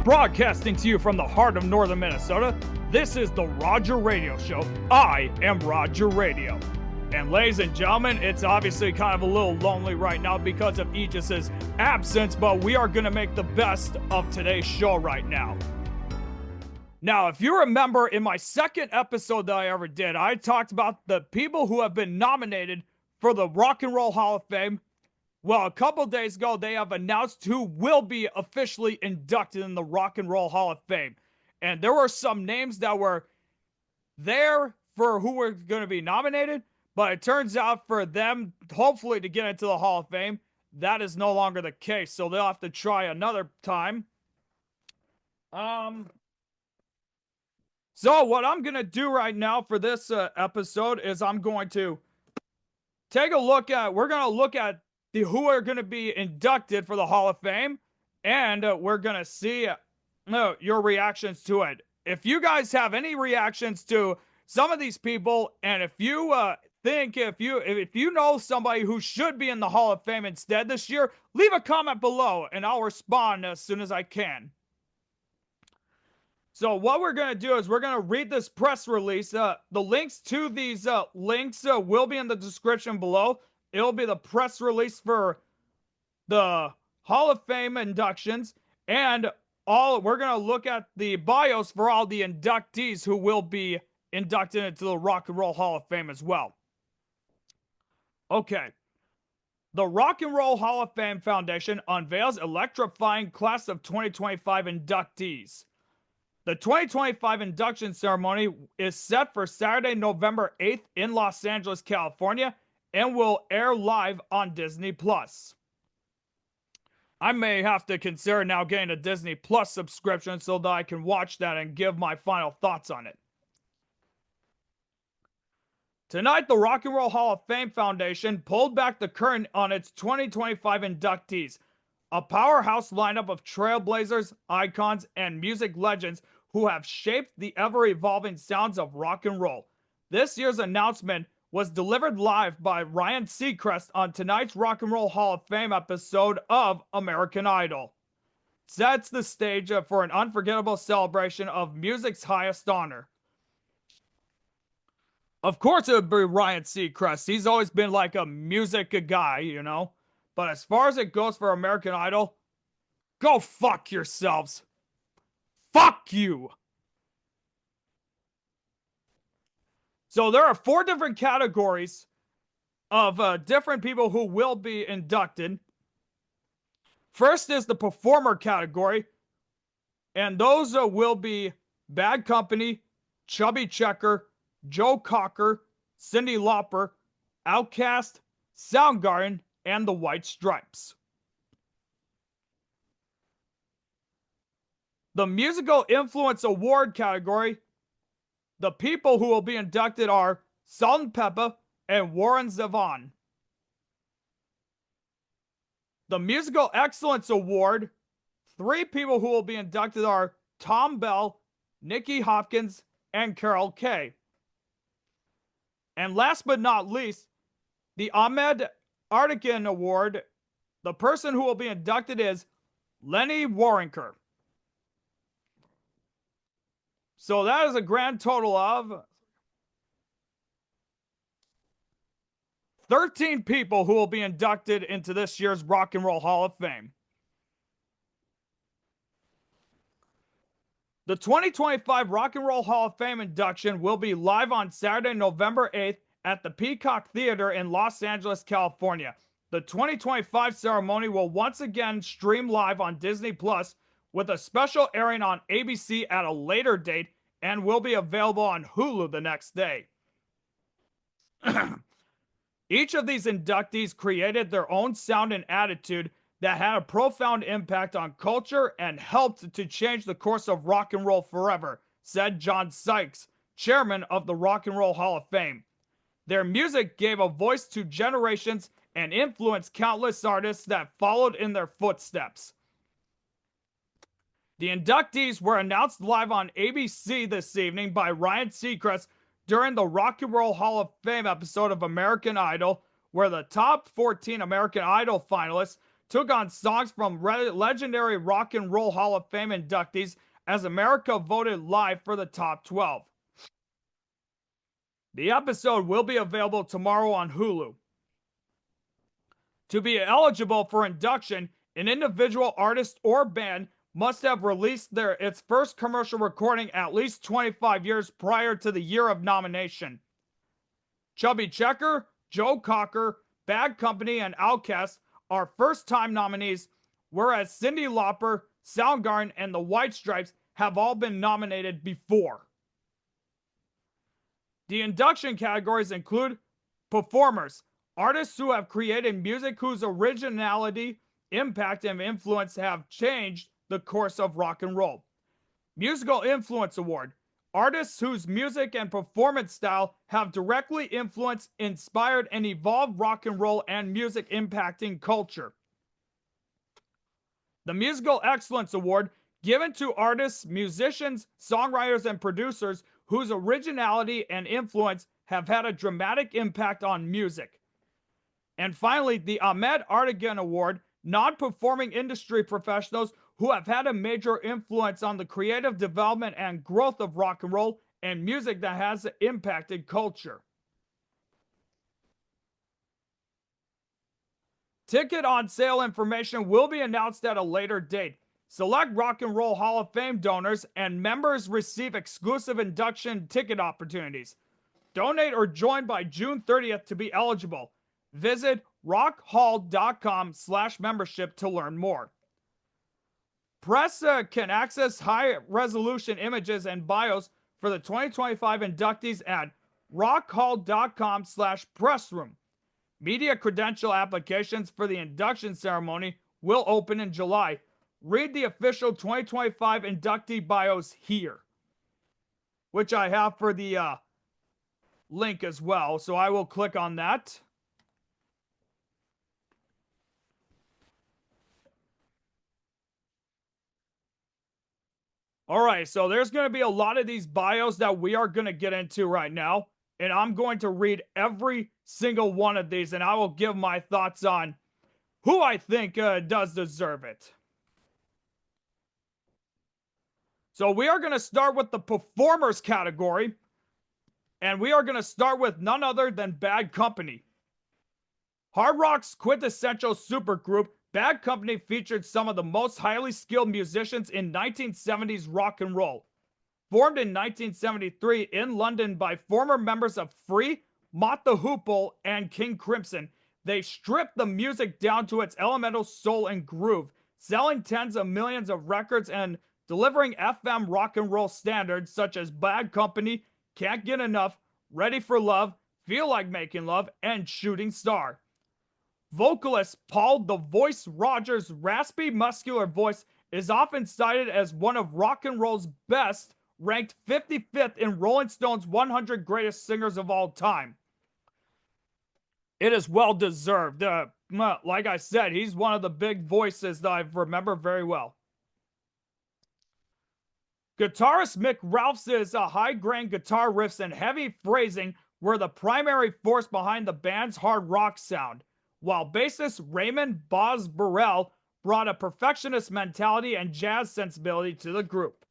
Broadcasting to you from the heart of northern Minnesota, this is the Roger Radio Show. I am Roger Radio. And ladies and gentlemen, it's obviously kind of a little lonely right now because of Aegis's absence, but we are going to make the best of today's show right now. Now, if you remember in my second episode that I ever did, I talked about the people who have been nominated for the Rock and Roll Hall of Fame. Well, a couple days ago, they have announced who will be officially inducted in the Rock and Roll Hall of Fame. And there were some names that were there for who were going to be nominated, but it turns out for them, hopefully, to get into the Hall of Fame, that is no longer the case. So they'll have to try another time. So what I'm going to do right now for this episode is I'm going to take a look at, we're going to look at who are going to be inducted for the Hall of Fame, and we're going to see your reactions to it. If you guys have any reactions to some of these people, and if you think, if you know somebody who should be in the Hall of Fame instead this year, leave a comment below, and I'll respond as soon as I can. So what we're going to do is we're going to read this press release. The links to these links will be in the description below. It'll be the press release for the Hall of Fame inductions, and we're going to look at the bios for all the inductees who will be inducted into the Rock and Roll Hall of Fame as well. Okay. The Rock and Roll Hall of Fame Foundation unveils electrifying class of 2025 inductees. The 2025 induction ceremony is set for Saturday, November 8th in Los Angeles, California, and will air live on Disney+. I may have to consider now getting a Disney Plus subscription so that I can watch that and give my final thoughts on it. Tonight, the Rock and Roll Hall of Fame Foundation pulled back the curtain on its 2025 inductees, a powerhouse lineup of trailblazers, icons, and music legends who have shaped the ever-evolving sounds of rock and roll. This year's announcement was delivered live by Ryan Seacrest on tonight's Rock and Roll Hall of Fame episode of American Idol. Sets the stage for an unforgettable celebration of music's highest honor. Of course it would be Ryan Seacrest. He's always been like a music guy, you know. But as far as it goes for American Idol, go fuck yourselves. Fuck you! So there are 4 different categories of different people who will be inducted. First is the performer category, and those will be Bad Company, Chubby Checker, Joe Cocker, Cyndi Lauper, OutKast, Soundgarden, and the White Stripes. The Musical Influence Award category, the people who will be inducted are Salt-N-Pepa and Warren Zevon. The Musical Excellence Award, 3 people who will be inducted are Thom Bell, Nicky Hopkins, and Kaye. And last but not least, the Ahmed Artigan Award, the person who will be inducted is Lenny Waronker. So that is a grand total of 13 people who will be inducted into this year's Rock and Roll Hall of Fame. The 2025 Rock and Roll Hall of Fame induction will be live on Saturday, November 8th at the Peacock Theater in Los Angeles, California. The 2025 ceremony will once again stream live on Disney Plus with a special airing on ABC at a later date and will be available on Hulu the next day. Each of these inductees created their own sound and attitude that had a profound impact on culture and helped to change the course of rock and roll forever, said John Sykes, chairman of the Rock and Roll Hall of Fame. Their music gave a voice to generations and influenced countless artists that followed in their footsteps. The inductees were announced live on ABC this evening by Ryan Seacrest during the Rock and Roll Hall of Fame episode of American Idol, where the top 14 American Idol finalists took on songs from legendary Rock and Roll Hall of Fame inductees as America voted live for the top 12. The episode will be available tomorrow on Hulu. To be eligible for induction, an individual artist or band must have released its first commercial recording at least 25 years prior to the year of nomination. Chubby Checker, Joe Cocker, Bad Company, and OutKast are first-time nominees, whereas Cyndi Lauper, Soundgarden, and the White Stripes have all been nominated before. The induction categories include performers, artists who have created music whose originality, impact, and influence have changed the course of rock and roll. Musical Influence Award, artists whose music and performance style have directly influenced, inspired, and evolved rock and roll and music impacting culture. The Musical Excellence Award, given to artists, musicians, songwriters, and producers whose originality and influence have had a dramatic impact on music. And finally, the Ahmet Ertegun Award, non-performing industry professionals who have had a major influence on the creative development and growth of rock and roll and music that has impacted culture. Ticket on sale information will be announced at a later date. Select Rock and Roll Hall of Fame donors and members receive exclusive induction ticket opportunities. Donate or join by June 30th to be eligible. Visit rockhall.com/membership to learn more. Press can access high-resolution images and bios for the 2025 inductees at rockhall.com/pressroom. Media credential applications for the induction ceremony will open in July. Read the official 2025 inductee bios here, which I have for the link as well, so I will click on that. Alright, so there's going to be a lot of these bios that we are going to get into right now, and I'm going to read every single one of these, and I will give my thoughts on who I think does deserve it. So we are going to start with the performers category, and we are going to start with none other than Bad Company. Hard rock's quintessential supergroup, Bad Company featured some of the most highly skilled musicians in 1970s rock and roll. Formed in 1973 in London by former members of Free, Mott the Hoople, and King Crimson, they stripped the music down to its elemental soul and groove, selling tens of millions of records and delivering FM rock and roll standards such as Bad Company, Can't Get Enough, Ready for Love, Feel Like Making Love, and Shooting Star. Vocalist Paul "The Voice" Rogers' raspy, muscular voice is often cited as one of rock and roll's best, ranked 55th in Rolling Stone's 100 Greatest Singers of All Time. It is well deserved. Like I said, he's one of the big voices that I remember very well. Guitarist Mick Ralph's high-grain guitar riffs and heavy phrasing were the primary force behind the band's hard rock sound, while bassist Raymond "Boz" Burrell brought a perfectionist mentality and jazz sensibility to the group.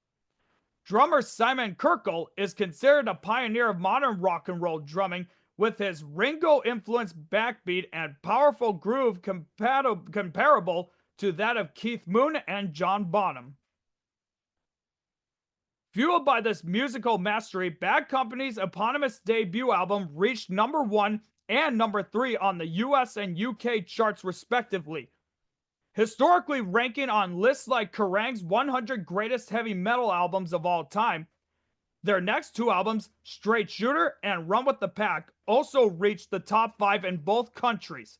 Drummer Simon Kirkle is considered a pioneer of modern rock and roll drumming with his Ringo-influenced backbeat and powerful groove comparable to that of Keith Moon and John Bonham. Fueled by this musical mastery, Bad Company's eponymous debut album reached number 1 and number 3 on the US and UK charts respectively, historically ranking on lists like Kerrang's 100 Greatest Heavy Metal Albums of All Time. Their next two albums, Straight Shooter and Run with the Pack, also reached the top 5 in both countries.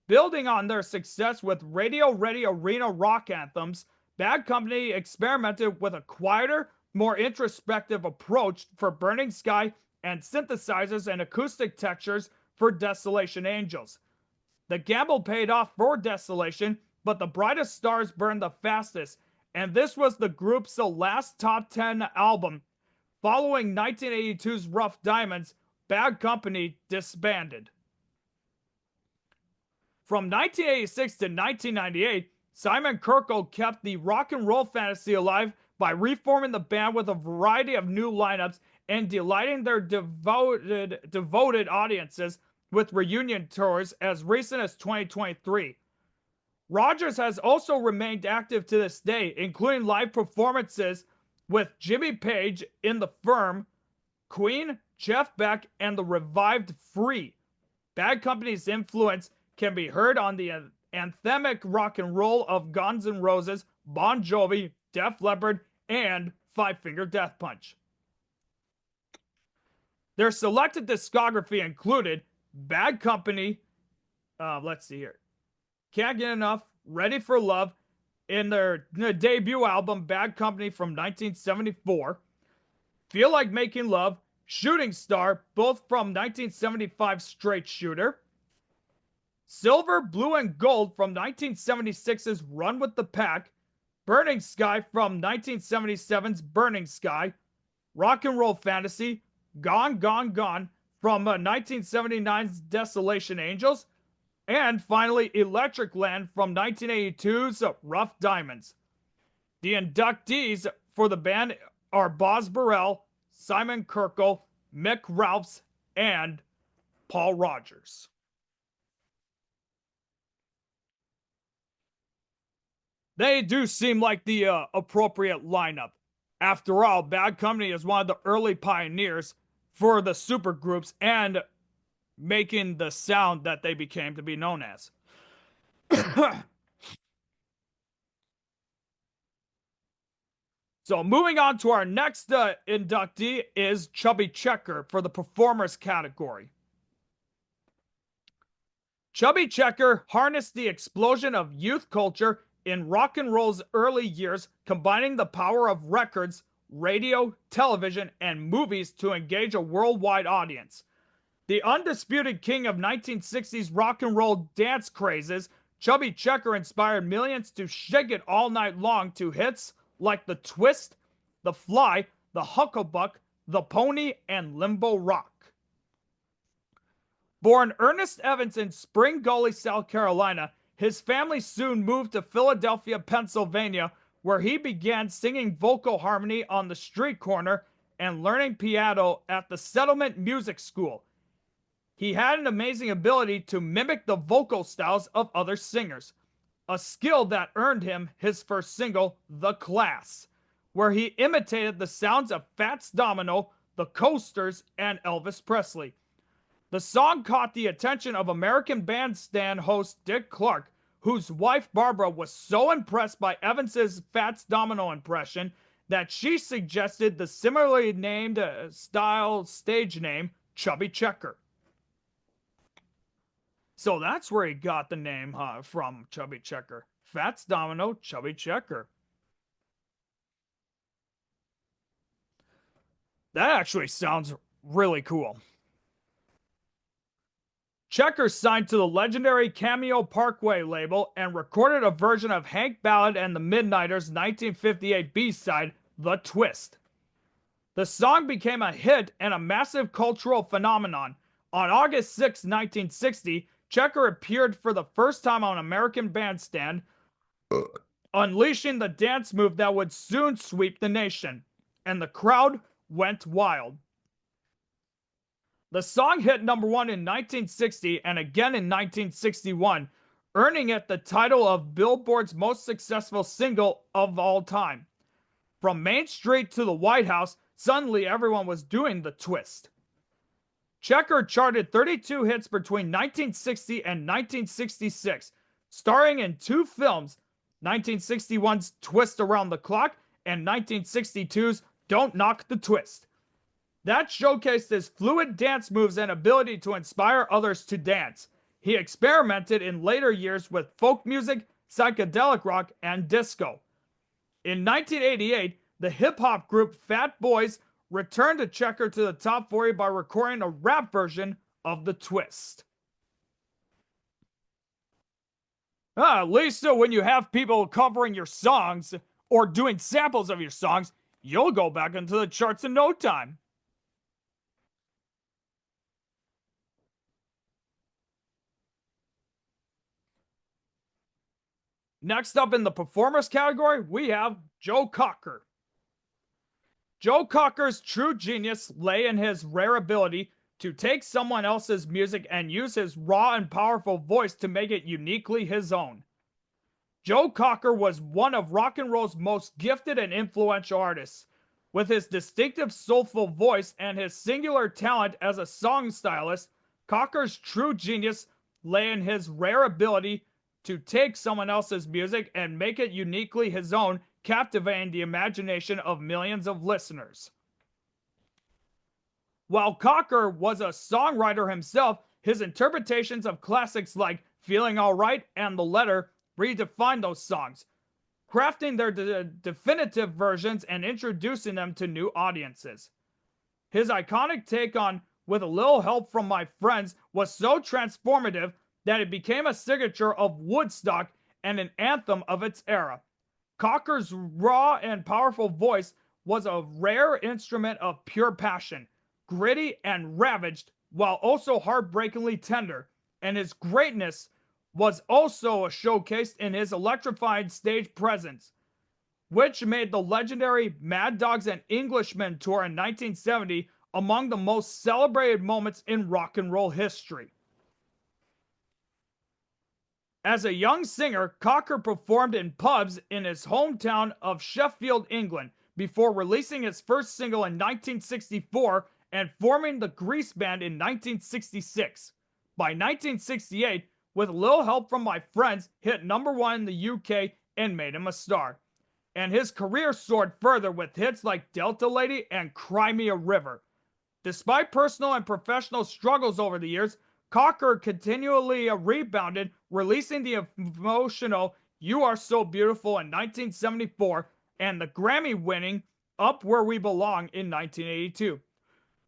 Building on their success with radio-ready arena rock anthems, Bad Company experimented with a quieter, more introspective approach for Burning Sky and synthesizers and acoustic textures for Desolation Angels. The gamble paid off for Desolation, but the brightest stars burned the fastest, and this was the group's last top 10 album. Following 1982's Rough Diamonds, Bad Company disbanded. From 1986 to 1998, Simon Kirkle kept the rock and roll fantasy alive by reforming the band with a variety of new lineups and delighting their devoted audiences with reunion tours as recent as 2023. Rogers has also remained active to this day, including live performances with Jimmy Page in The Firm, Queen, Jeff Beck, and the revived Free. Bad Company's influence can be heard on the anthemic rock and roll of Guns N' Roses, Bon Jovi, Def Leppard, and Five Finger Death Punch. Their selected discography included Bad Company, let's see here, Can't Get Enough, Ready for Love, in their debut album Bad Company from 1974, Feel Like Making Love, Shooting Star, both from 1975 Straight Shooter, Silver, Blue, and Gold from 1976's Run with the Pack, Burning Sky from 1977's Burning Sky, Rock and Roll Fantasy, Gone, Gone, Gone from 1979's Desolation Angels, and finally Electric Land from 1982's Rough Diamonds. The inductees for the band are Boz Burrell, Simon Kirkle, Mick Ralphs, and Paul Rogers. They do seem like the appropriate lineup. After all, Bad Company is one of the early pioneers for the supergroups and making the sound that they became to be known as. So moving on to our next inductee is Chubby Checker for the performers category. Chubby Checker harnessed the explosion of youth culture in rock and roll's early years, combining the power of records, radio, television, and movies to engage a worldwide audience. The undisputed king of 1960s rock and roll dance crazes, Chubby Checker inspired millions to shake it all night long to hits like The Twist, The Fly, The Hucklebuck, The Pony, and Limbo Rock. Born Ernest Evans in Spring Gully, South Carolina, his family soon moved to Philadelphia, Pennsylvania, where he began singing vocal harmony on the street corner and learning piano at the Settlement Music School. He had an amazing ability to mimic the vocal styles of other singers, a skill that earned him his first single, The Class, where he imitated the sounds of Fats Domino, the Coasters, and Elvis Presley. The song caught the attention of American Bandstand host Dick Clark, whose wife Barbara was so impressed by Evans's Fats Domino impression that she suggested the similarly named stage name, Chubby Checker. So that's where he got the name from, Chubby Checker. Fats Domino, Chubby Checker. That actually sounds really cool. Checker signed to the legendary Cameo Parkway label and recorded a version of Hank Ballard and the Midnighters' 1958 B-side, The Twist. The song became a hit and a massive cultural phenomenon. On August 6, 1960, Checker appeared for the first time on American Bandstand, unleashing the dance move that would soon sweep the nation, and the crowd went wild. The song hit number 1 in 1960 and again in 1961, earning it the title of Billboard's most successful single of all time. From Main Street to the White House, suddenly everyone was doing The Twist. Checker charted 32 hits between 1960 and 1966, starring in 2 films, 1961's Twist Around the Clock and 1962's Don't Knock the Twist. That showcased his fluid dance moves and ability to inspire others to dance. He experimented in later years with folk music, psychedelic rock, and disco. In 1988, the hip-hop group Fat Boys returned to Checker to the top 40 by recording a rap version of The Twist. At least when you have people covering your songs or doing samples of your songs, you'll go back into the charts in no time. Next up in the performers category, we have Joe Cocker. Joe Cocker's true genius lay in his rare ability to take someone else's music and use his raw and powerful voice to make it uniquely his own. Joe Cocker was one of rock and roll's most gifted and influential artists. With his distinctive soulful voice and his singular talent as a song stylist, Cocker's true genius lay in his rare ability to take someone else's music and make it uniquely his own, captivating the imagination of millions of listeners. While Cocker was a songwriter himself, his interpretations of classics like Feeling Alright and The Letter redefined those songs, crafting their definitive versions and introducing them to new audiences. His iconic take on With a Little Help from My Friends was so transformative that it became a signature of Woodstock and an anthem of its era. Cocker's raw and powerful voice was a rare instrument of pure passion, gritty and ravaged, while also heartbreakingly tender, and his greatness was also showcased in his electrifying stage presence, which made the legendary Mad Dogs and Englishmen tour in 1970 among the most celebrated moments in rock and roll history. As a young singer, Cocker performed in pubs in his hometown of Sheffield, England, before releasing his first single in 1964 and forming the Grease Band in 1966. By 1968, With a Little Help from My Friends hit #1 in the UK and made him a star. And his career soared further with hits like Delta Lady and Cry Me a River. Despite personal and professional struggles over the years, Cocker continually rebounded, releasing the emotional You Are So Beautiful in 1974 and the Grammy-winning Up Where We Belong in 1982.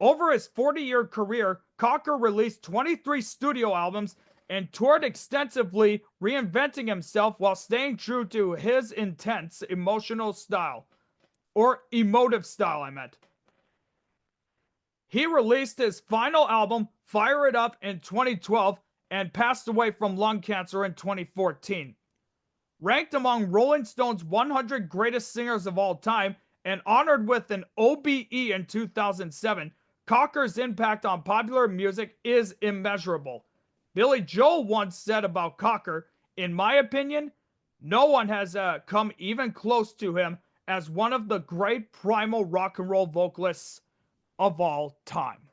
Over his 40-year career, Cocker released 23 studio albums and toured extensively, reinventing himself while staying true to his intense emotive style, I meant. He released his final album, Fire It Up, in 2012 and passed away from lung cancer in 2014. Ranked among Rolling Stone's 100 greatest singers of all time and honored with an OBE in 2007, Cocker's impact on popular music is immeasurable. Billy Joel once said about Cocker, "In my opinion, no one has come even close to him as one of the great primal rock and roll vocalists of all time."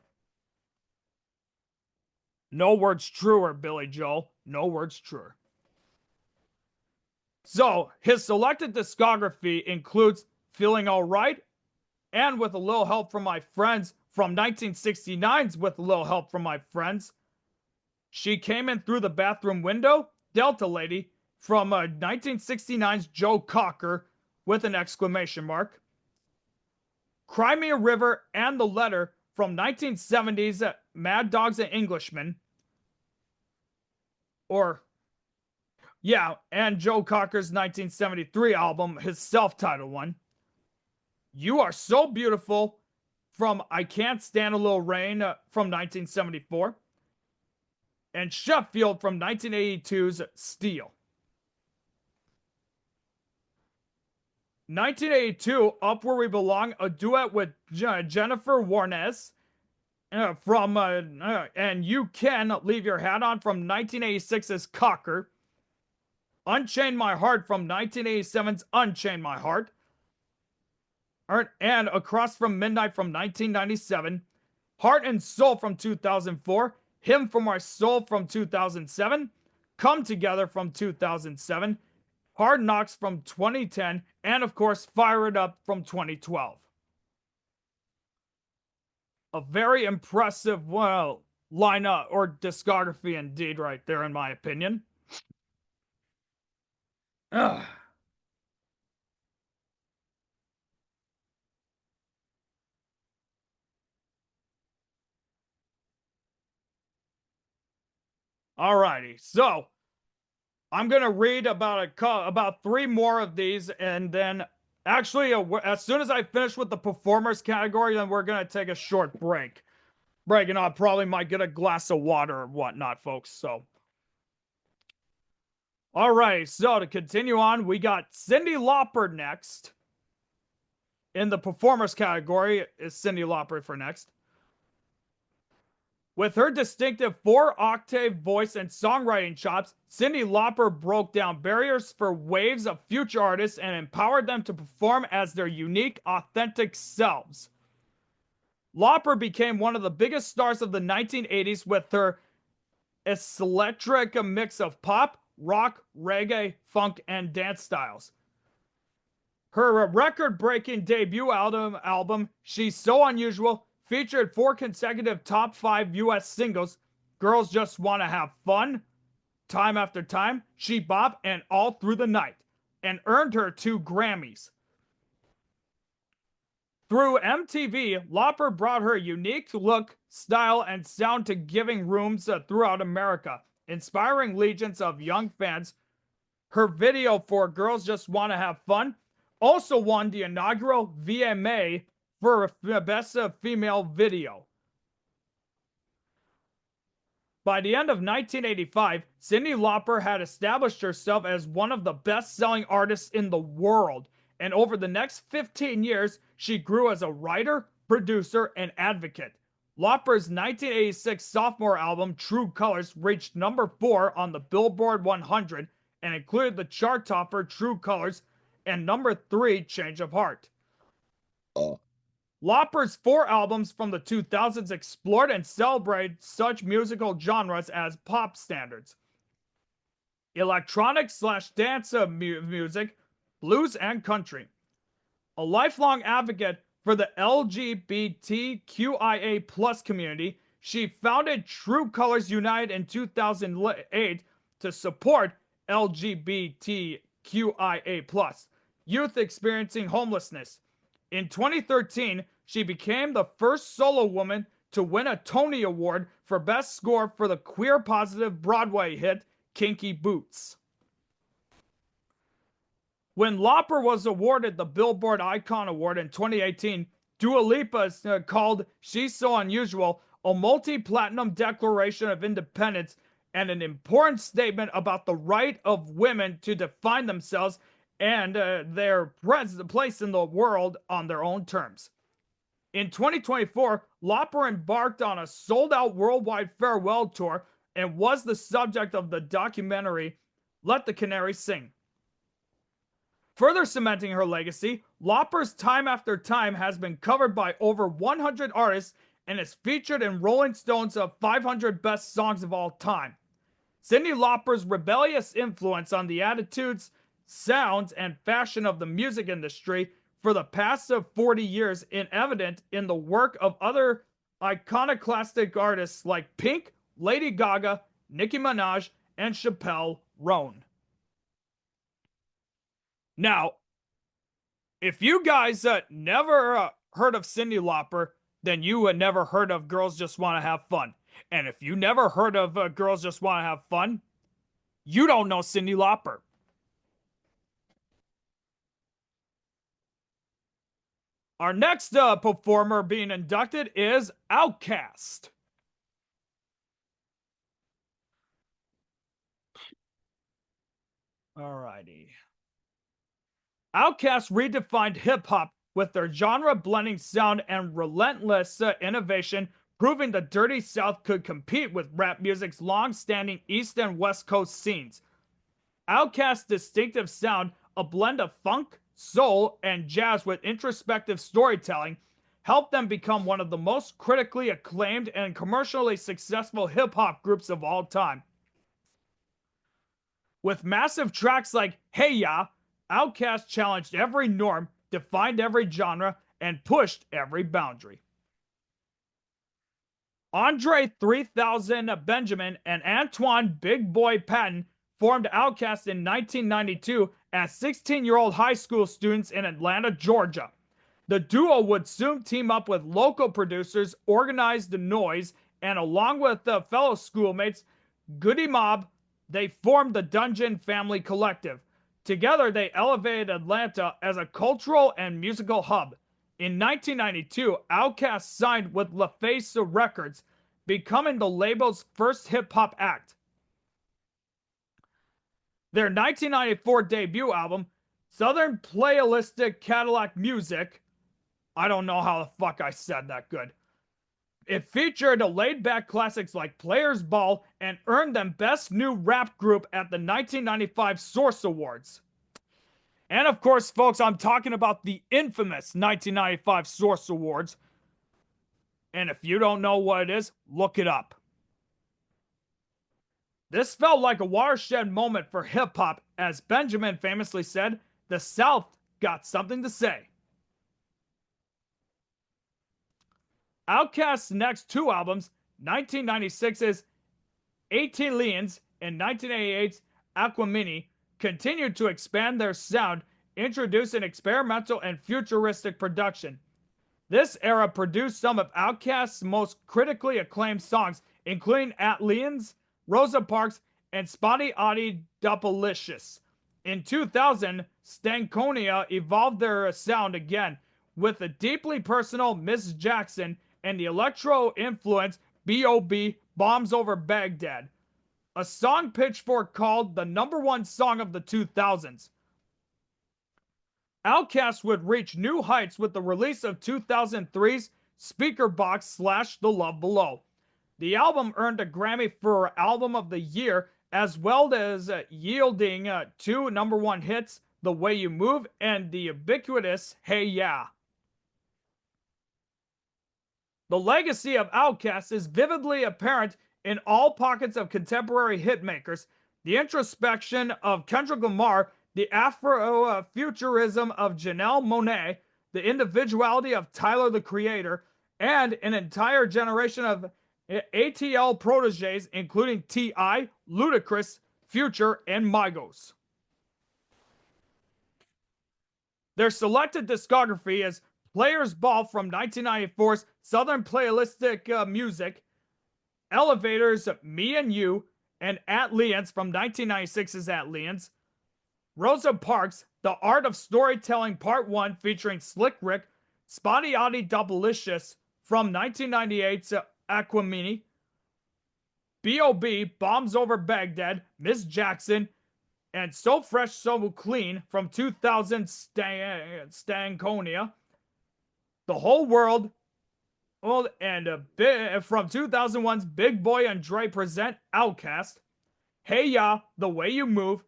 No words truer, Billy Joel. No words truer. So, his selected discography includes Feeling Alright and With a Little Help from My Friends from 1969's With a Little Help from My Friends. She Came In Through the Bathroom Window, Delta Lady, from 1969's Joe Cocker, with an exclamation mark. Cry Me a River and The Letter from 1970's Mad Dogs and Englishmen. And Joe Cocker's 1973 album, his self-titled one. You Are So Beautiful from I Can't Stand a Little Rain from 1974. And Sheffield from 1982's Steel. 1982, Up Where We Belong, a duet with Jennifer Warnes and You Can Leave Your Hat On from 1986's Cocker. Unchain My Heart from 1987's Unchain My Heart. And Across from Midnight from 1997. Heart and Soul from 2004. Hymn for My Soul from 2007. Come Together from 2007. Hard Knocks from 2010. And of course, Fire It Up from 2012. A very impressive, lineup or discography indeed right there, in my opinion. Ugh. Alrighty, so I'm gonna read about 3 more of these, and then actually, as soon as I finish with the performers category, then we're gonna take a short break. And I probably might get a glass of water or whatnot, folks. So All right, so to continue on, we got Cyndi Lauper next. In the performers category is Cyndi Lauper for next. With her distinctive 4-octave voice and songwriting chops, Cyndi Lauper broke down barriers for waves of future artists and empowered them to perform as their unique, authentic selves. Lauper became one of the biggest stars of the 1980s with her eclectic mix of pop, rock, reggae, funk, and dance styles. Her record-breaking debut album, She's So Unusual, featured 4 consecutive top 5 US singles, Girls Just Wanna Have Fun, Time After Time, She Bop, and All Through the Night, and earned her 2 Grammys. Through MTV, Lauper brought her unique look, style, and sound to giving rooms throughout America, inspiring legions of young fans. Her video for Girls Just Wanna Have Fun also won the inaugural VMA for Best Female Video. By the end of 1985, Cyndi Lauper had established herself as one of the best-selling artists in the world, and over the next 15 years, she grew as a writer, producer, and advocate. Lauper's 1986 sophomore album, True Colors, reached number 4 on the Billboard 100 and included the chart topper True Colors and number 3, Change of Heart. Lauper's 4 albums from the 2000s explored and celebrated such musical genres as pop standards, electronic/dance music, blues, and country. A lifelong advocate for the LGBTQIA+ community, she founded True Colors United in 2008 to support LGBTQIA+ youth experiencing homelessness. In 2013, she became the first solo woman to win a Tony Award for Best Score for the queer-positive Broadway hit Kinky Boots. When Lauper was awarded the Billboard Icon Award in 2018, Dua Lipa called She's So Unusual a multi-platinum declaration of independence and an important statement about the right of women to define themselves and their place in the world on their own terms. In 2024, Lauper embarked on a sold-out worldwide farewell tour and was the subject of the documentary Let the Canary Sing. Further cementing her legacy, Lauper's Time After Time has been covered by over 100 artists and is featured in Rolling Stone's 500 Best Songs of All Time. Cyndi Lauper's rebellious influence on the attitudes, sounds, and fashion of the music industry for the past 40 years is evident in the work of other iconoclastic artists like Pink, Lady Gaga, Nicki Minaj, and Chappelle Roan. Now, if you guys never heard of Cyndi Lauper, then you had never heard of Girls Just Want to Have Fun. And if you never heard of Girls Just Want to Have Fun, you don't know Cyndi Lauper. Our next performer being inducted is OutKast. Alrighty. OutKast redefined hip-hop with their genre-blending sound and relentless innovation, proving the Dirty South could compete with rap music's long-standing East and West Coast scenes. OutKast's distinctive sound, a blend of funk, soul, and jazz with introspective storytelling, helped them become one of the most critically acclaimed and commercially successful hip-hop groups of all time. With massive tracks like Hey Ya, OutKast challenged every norm, defined every genre, and pushed every boundary. Andre 3000 Benjamin and Antoine Big Boy Patton formed OutKast in 1992 as 16-year-old high school students in Atlanta, Georgia. The duo would soon team up with local producers Organized Noise, and along with fellow schoolmates Goody Mob, they formed the Dungeon Family Collective. Together, they elevated Atlanta as a cultural and musical hub. In 1992, OutKast signed with LaFace Records, becoming the label's first hip-hop act. Their 1994 debut album, Southern Playalistic Cadillac Music, I don't know how the fuck I said that good. It featured laid-back classics like Players Ball and earned them Best New Rap Group at the 1995 Source Awards. And of course, folks, I'm talking about the infamous 1995 Source Awards. And if you don't know what it is, look it up. This felt like a watershed moment for hip-hop, as Benjamin famously said, "The South got something to say." OutKast's next two albums, 1996's 18 Lions and 1988's Aquamini, continued to expand their sound, introducing experimental and futuristic production. This era produced some of OutKast's most critically acclaimed songs, including At Lions, Rosa Parks, and Spotty Oddie Doppelicious. In 2000, Stankonia evolved their sound again, with a deeply personal Miss Jackson and the electro-influenced B.O.B. Bombs Over Baghdad, a song Pitchfork called the #1 song of the 2000s. OutKast would reach new heights with the release of 2003's Speaker Box / The Love Below. The album earned a Grammy for Album of the Year, as well as yielding two #1 hits, The Way You Move and the ubiquitous Hey Ya. The legacy of OutKast is vividly apparent in all pockets of contemporary hitmakers. The introspection of Kendrick Lamar, the Afro-futurism of Janelle Monáe, the individuality of Tyler the Creator, and an entire generation of ATL proteges, including T.I., Ludacris, Future, and Migos. Their selected discography is Players Ball from 1994's Southern Playalistic Music, Elevators Me and You, and At Lions from 1996's At Lions, Rosa Parks, The Art of Storytelling Part 1 featuring Slick Rick, Spotty Oddie Doppelicious from 1998's Aquamini, B.O.B. Bombs Over Baghdad, Miss Jackson, and So Fresh So Clean from 2000 Stankonia, The Whole World, and from 2001's Big Boy and Dre Present OutKast, Hey Ya, The Way You Move,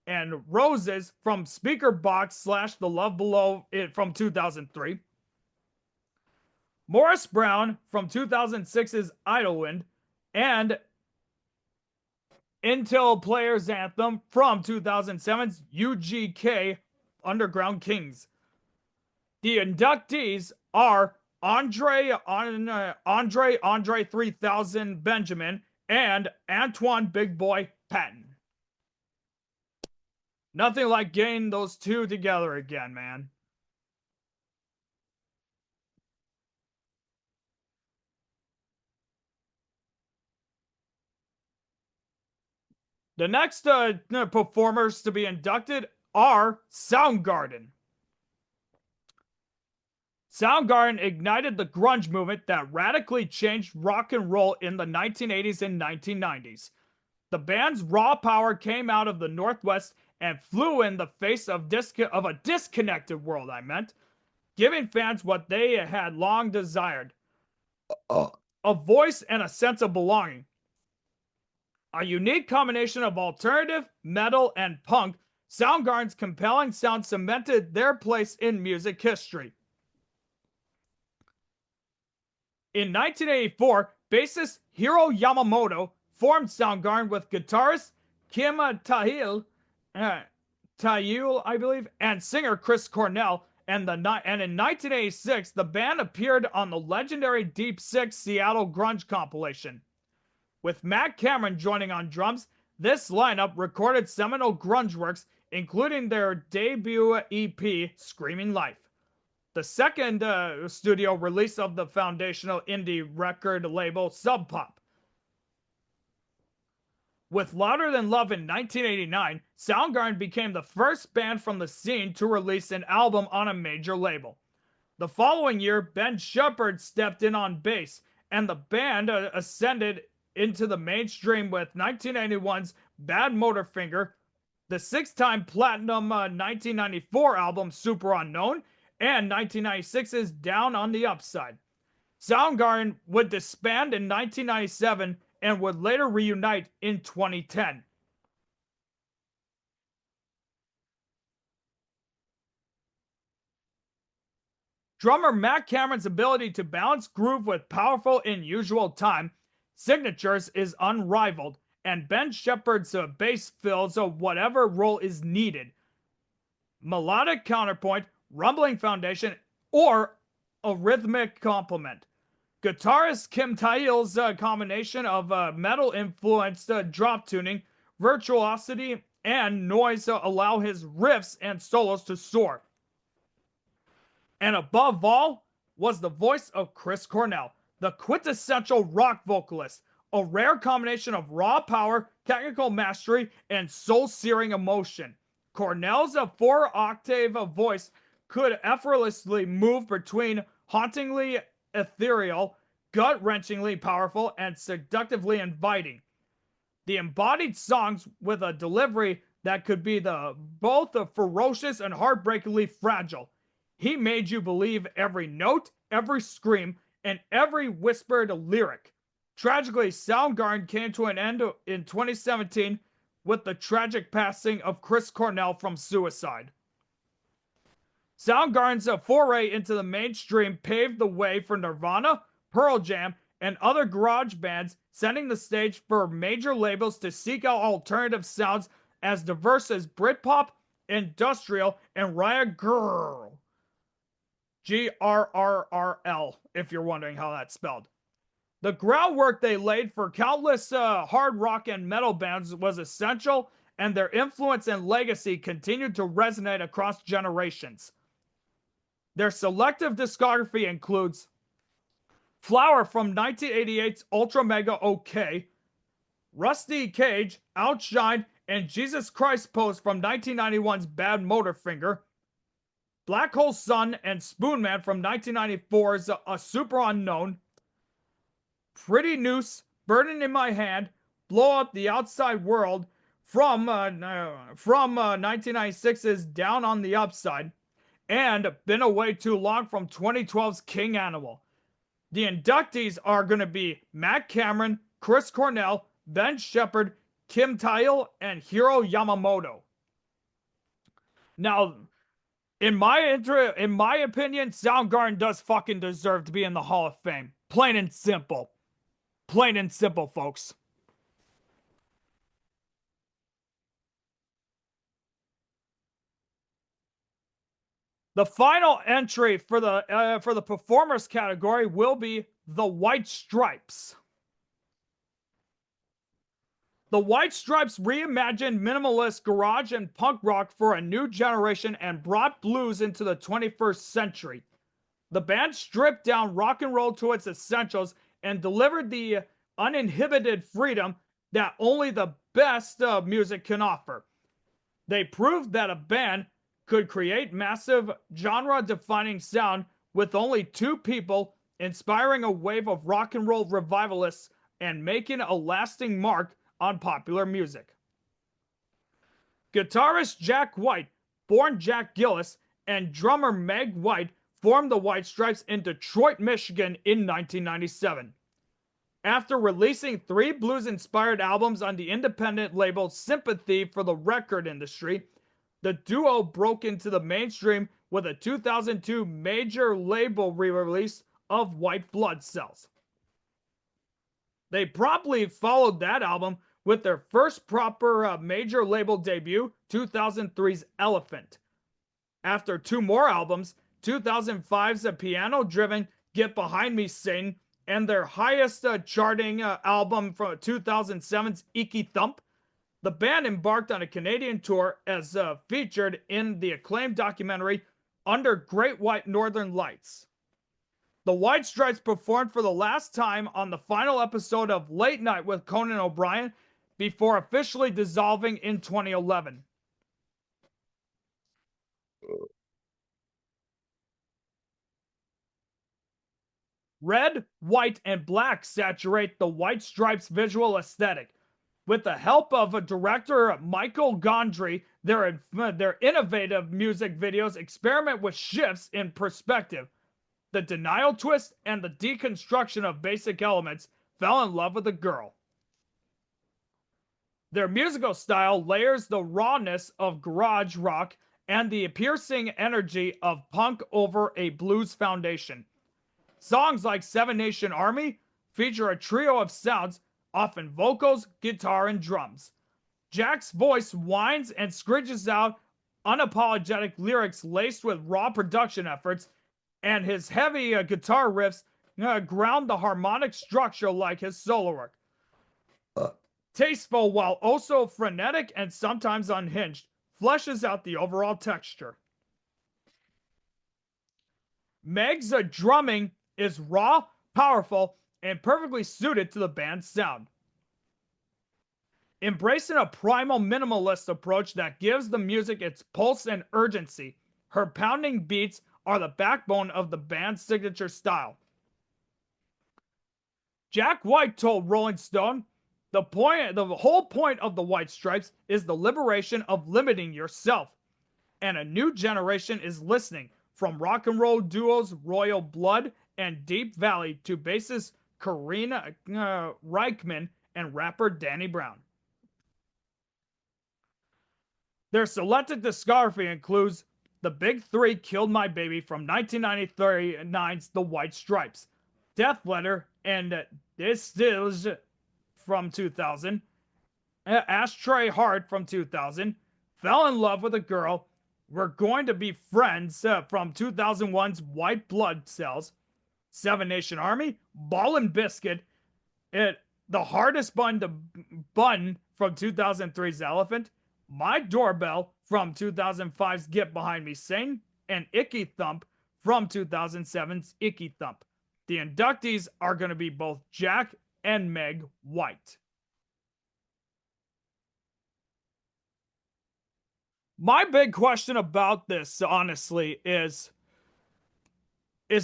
and Roses from Speaker Box / The Love Below from 2003. Morris Brown from 2006's Idlewind, and Intel Players Anthem from 2007's UGK Underground Kings. The inductees are Andre 3000 Benjamin and Antoine Big Boy Patton. Nothing like getting those two together again, man. The next performers to be inducted are Soundgarden. Soundgarden ignited the grunge movement that radically changed rock and roll in the 1980s and 1990s. The band's raw power came out of the Northwest and flew in the face of a disconnected world, giving fans what they had long desired. A voice and a sense of belonging. A unique combination of alternative, metal, and punk, Soundgarden's compelling sound cemented their place in music history. In 1984, bassist Hiro Yamamoto formed Soundgarden with guitarist Kim Thayil, I believe, and singer Chris Cornell. And in 1986, the band appeared on the legendary Deep Six Seattle grunge compilation. With Matt Cameron joining on drums, this lineup recorded seminal grunge works, including their debut EP, Screaming Life, the second studio release of the foundational indie record label Sub Pop. With Louder Than Love in 1989, Soundgarden became the first band from the scene to release an album on a major label. The following year, Ben Shepherd stepped in on bass, and the band ascended into the mainstream with 1991's Bad Motorfinger, the 6-time platinum 1994 album Super Unknown, and 1996's Down on the Upside. Soundgarden would disband in 1997 and would later reunite in 2010. Drummer Matt Cameron's ability to balance groove with powerful, unusual time signatures is unrivaled, and Ben Shepherd's bass fills whatever role is needed. Melodic counterpoint, rumbling foundation, or a rhythmic complement. Guitarist Kim Thayil's combination of metal-influenced drop tuning, virtuosity, and noise allow his riffs and solos to soar. And above all was the voice of Chris Cornell, the quintessential rock vocalist, a rare combination of raw power, technical mastery, and soul-searing emotion. Cornell's 4-octave voice could effortlessly move between hauntingly ethereal, gut-wrenchingly powerful, and seductively inviting. The embodied songs with a delivery that could be both ferocious and heartbreakingly fragile. He made you believe every note, every scream, and every whispered lyric. Tragically, Soundgarden came to an end in 2017 with the tragic passing of Chris Cornell from suicide. Soundgarden's foray into the mainstream paved the way for Nirvana, Pearl Jam, and other garage bands, setting the stage for major labels to seek out alternative sounds as diverse as Britpop, industrial, and riot grrrl. GRRRL, if you're wondering how that's spelled. The groundwork they laid for countless hard rock and metal bands was essential, and their influence and legacy continued to resonate across generations. Their selective discography includes Flower from 1988's Ultra Mega OK, Rusty Cage, Outshine, and Jesus Christ Pose from 1991's Bad Motorfinger, Black Hole Sun and Spoonman from 1994's A Super Unknown, Pretty Noose, Burden in My Hand, Blow Up the Outside World from 1996's Down on the Upside, and Been Away Too Long from 2012's King Animal. The inductees are going to be Matt Cameron, Chris Cornell, Ben Shepherd, Kim Thayil, and Hiro Yamamoto. Now, in my opinion, Soundgarden does fucking deserve to be in the Hall of Fame. Plain and simple. Plain and simple, folks. The final entry for the performers category will be the White Stripes. The White Stripes reimagined minimalist garage and punk rock for a new generation and brought blues into the 21st century. The band stripped down rock and roll to its essentials and delivered the uninhibited freedom that only the best music can offer. They proved that a band could create massive genre-defining sound with only 2 people, inspiring a wave of rock and roll revivalists and making a lasting mark on popular music. Guitarist Jack White, born Jack Gillis, and drummer Meg White formed the White Stripes in Detroit, Michigan in 1997. After releasing 3 blues-inspired albums on the independent label Sympathy for the record industry, the duo broke into the mainstream with a 2002 major label re-release of White Blood Cells. They promptly followed that album with their first proper major label debut, 2003's Elephant. After 2 more albums, 2005's piano-driven Get Behind Me Satan, and their highest charting album from 2007's Icky Thump, the band embarked on a Canadian tour as featured in the acclaimed documentary Under Great White Northern Lights. The White Stripes performed for the last time on the final episode of Late Night with Conan O'Brien before officially dissolving in 2011. Red, white, and black saturate the White Stripes' visual aesthetic. With the help of a director, Michael Gondry, their innovative music videos experiment with shifts in perspective. The denial twist and the deconstruction of basic elements. Fell in love with a girl. Their musical style layers the rawness of garage rock and the piercing energy of punk over a blues foundation. Songs like Seven Nation Army feature a trio of sounds, often vocals, guitar, and drums. Jack's voice whines and screeches out unapologetic lyrics laced with raw production efforts, and his heavy guitar riffs ground the harmonic structure like his solo work. Tasteful while also frenetic and sometimes unhinged, fleshes out the overall texture. Meg's drumming is raw, powerful, and perfectly suited to the band's sound. Embracing a primal minimalist approach that gives the music its pulse and urgency, her pounding beats are the backbone of the band's signature style. Jack White told Rolling Stone, the whole point of the White Stripes is the liberation of limiting yourself. And a new generation is listening, from rock and roll duos Royal Blood and Deep Valley to bassist Karina Reichman and rapper Danny Brown. Their selected discography includes The Big Three Killed My Baby from 1993's The White Stripes, Death Letter and Distills from 2000, Ashtray Heart from 2000, Fell in Love with a Girl, We're Going to Be Friends from 2001's White Blood Cells, Seven Nation Army, Ballin' Biscuit, The Hardest Bun to Bun from 2003's Elephant, My Doorbell from 2005's Get Behind Me Sing, and Icky Thump from 2007's Icky Thump. The inductees are going to be both Jack and Meg White. My big question about this, honestly, is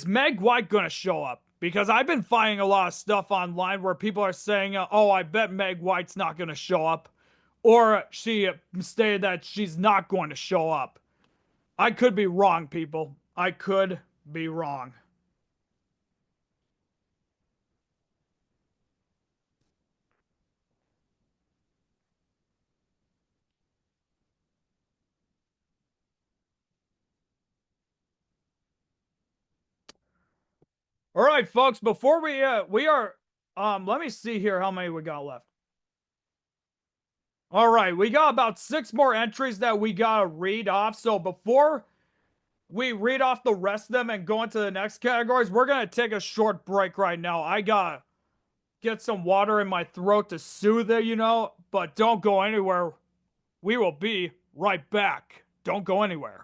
Meg White going to show up? Because I've been finding a lot of stuff online where people are saying, oh, I bet Meg White's not going to show up. Or she stated that she's not going to show up. I could be wrong, people. I could be wrong. All right, folks, before we are, let me see here how many we got left. All right, we got about 6 more entries that we gotta read off. So before we read off the rest of them and go into the next categories, we're gonna take a short break right now. I gotta get some water in my throat to soothe it, you know, but don't go anywhere. We will be right back. Don't go anywhere.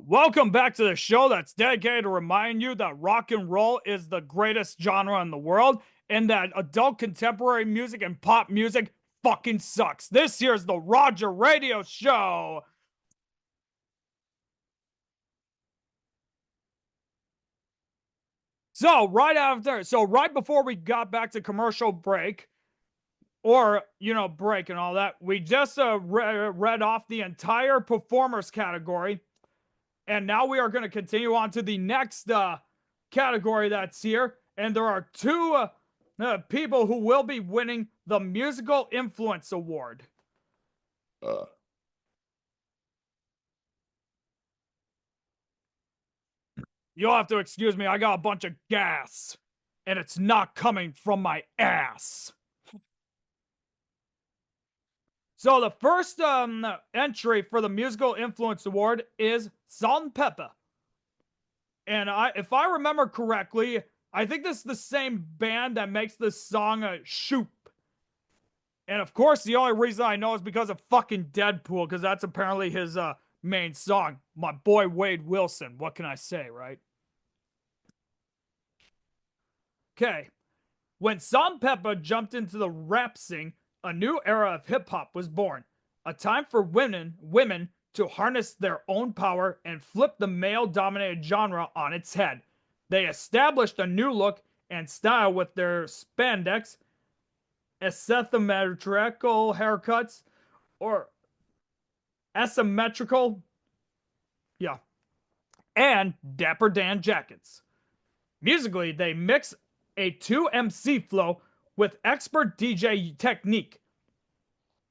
Welcome back to the show that's dedicated to remind you that rock and roll is the greatest genre in the world and that adult contemporary music and pop music fucking sucks. This here's the Roger Radio Show. So right before we got back to commercial break, or, you know, break and all that, we just read off the entire performers category. And now we are going to continue on to the next category that's here. And there are 2 people who will be winning the Musical Influence Award. You'll have to excuse me, I got a bunch of gas. And it's not coming from my ass. So the first entry for the Musical Influence Award is Salt-N-Pepa. And if I remember correctly, I think this is the same band that makes the song Shoop. And of course, the only reason I know is because of fucking Deadpool, because that's apparently his main song. My boy Wade Wilson. What can I say, right? Okay. When Salt-N-Pepa jumped into the rap scene, a new era of hip hop was born. A time for women to harness their own power and flip the male-dominated genre on its head. They established a new look and style with their spandex, asymmetrical haircuts, or asymmetrical, yeah, and Dapper Dan jackets. Musically, they mix a 2 MC flow with expert DJ technique,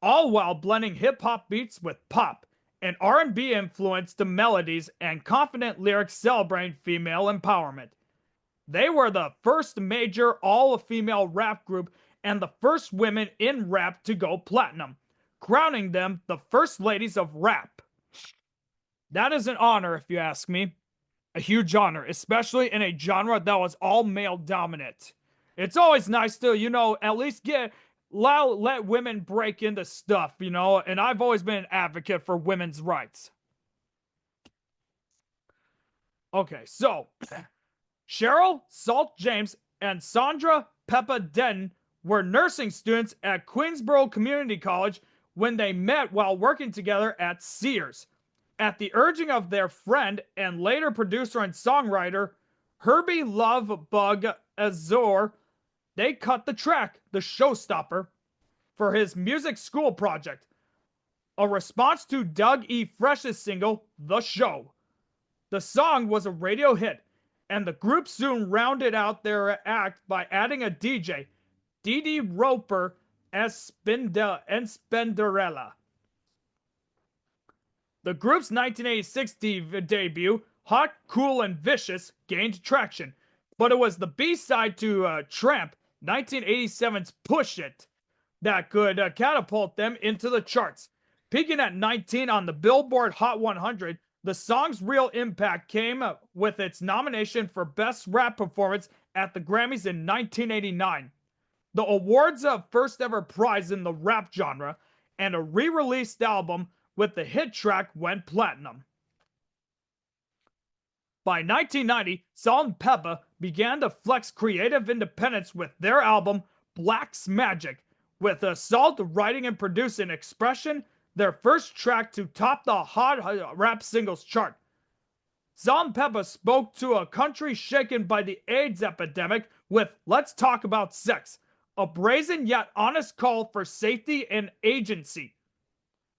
all while blending hip-hop beats with pop and R&B influenced melodies and confident lyrics celebrating female empowerment. They were the first major all-female rap group and the first women in rap to go platinum, crowning them the first ladies of rap. That is an honor, if you ask me. A huge honor, especially in a genre that was all male dominant. It's always nice to, at least let women break into stuff, and I've always been an advocate for women's rights. Okay, so Cheryl, Salt James, and Sandra Peppa Denton were nursing students at Queensborough Community College when they met while working together at Sears. At the urging of their friend and later producer and songwriter Herbie Lovebug Azor, they cut the track, The Showstopper, for his music school project, a response to Doug E. Fresh's single, The Show. The song was a radio hit, and the group soon rounded out their act by adding a DJ, Dee Roper Spenderella. The group's 1986 debut, Hot, Cool, and Vicious, gained traction, but it was the B-side to Tramp, 1987's Push It, that could catapult them into the charts. Peaking at 19 on the Billboard Hot 100, the song's real impact came with its nomination for Best Rap Performance at the Grammys in 1989. The award's first ever prize in the rap genre, and a re-released album with the hit track went platinum. By 1990, Salt-N-Pepa began to flex creative independence with their album Black's Magic, with Salt writing and producing Expression, their first track to top the Hot Rap Singles chart. Salt-N-Pepa spoke to a country shaken by the AIDS epidemic with Let's Talk About Sex, a brazen yet honest call for safety and agency.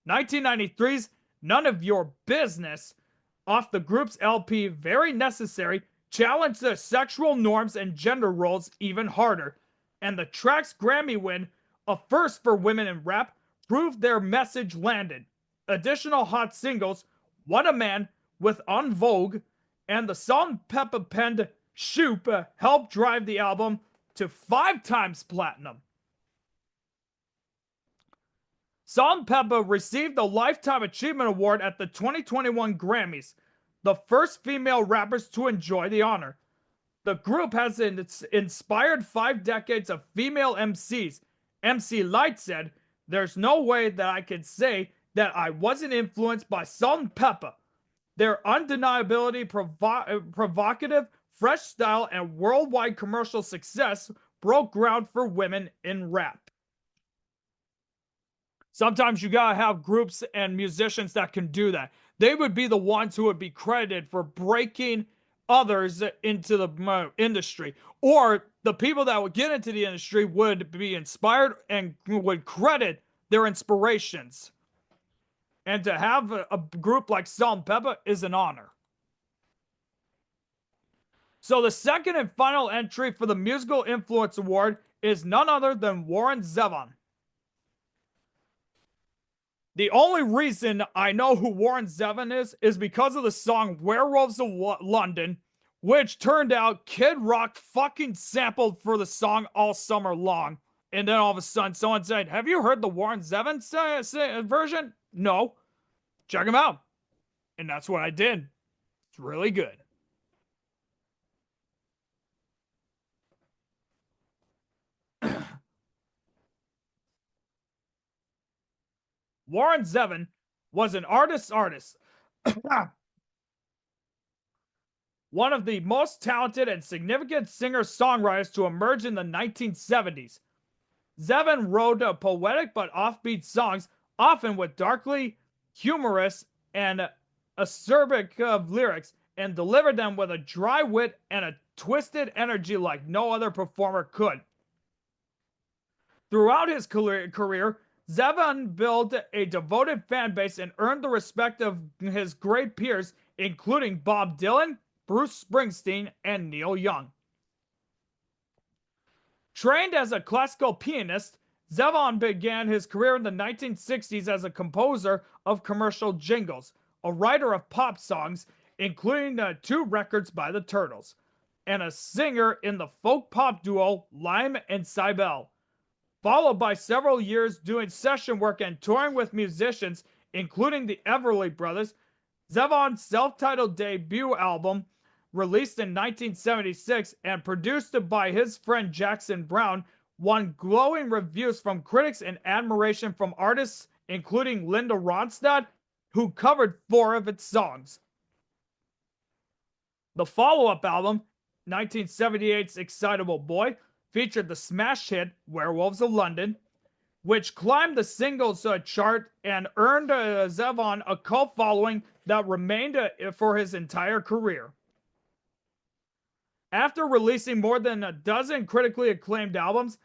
1993's None of Your Business, off the group's LP Very Necessary, challenged the sexual norms and gender roles even harder, and the track's Grammy win, a first for women in rap, proved their message landed. Additional hot singles, What a Man with En Vogue, and the Salt-N-Pepa penned Shoop helped drive the album to 5 times platinum. Salt-N-Pepa received the Lifetime Achievement Award at the 2021 Grammys, the first female rappers to enjoy the honor. The group has inspired 5 decades of female MCs. MC Light said, "There's no way that I could say that I wasn't influenced by Salt-N-Pepa. Their undeniability, provocative, fresh style, and worldwide commercial success broke ground for women in rap." Sometimes you gotta have groups and musicians that can do that. They would be the ones who would be credited for breaking others into the industry. Or the people that would get into the industry would be inspired and would credit their inspirations. And to have a group like Salt-N-Pepa is an honor. So the second and final entry for the Musical Influence Award is none other than Warren Zevon. The only reason I know who Warren Zevon is because of the song Werewolves of London, which turned out Kid Rock fucking sampled for the song all summer long. And then all of a sudden someone said, "Have you heard the Warren Zevon version?" No. Check him out. And that's what I did. It's really good. Warren Zevon was an artist. One of the most talented and significant singer-songwriters to emerge in the 1970s. Zevon wrote poetic but offbeat songs, often with darkly humorous and acerbic lyrics, and delivered them with a dry wit and a twisted energy like no other performer could. Throughout his career, Zevon built a devoted fan base and earned the respect of his great peers, including Bob Dylan, Bruce Springsteen, and Neil Young. Trained as a classical pianist, Zevon began his career in the 1960s as a composer of commercial jingles, a writer of pop songs, including 2 records by the Turtles, and a singer in the folk pop duo Lime and Cybele, followed by several years doing session work and touring with musicians, including the Everly Brothers. Zevon's self-titled debut album, released in 1976 and produced by his friend Jackson Browne, won glowing reviews from critics and admiration from artists including Linda Ronstadt, who covered 4 of its songs. The follow-up album, 1978's Excitable Boy, featured the smash hit Werewolves of London, which climbed the singles chart and earned Zevon a cult following that remained for his entire career. After releasing more than a dozen critically acclaimed albums,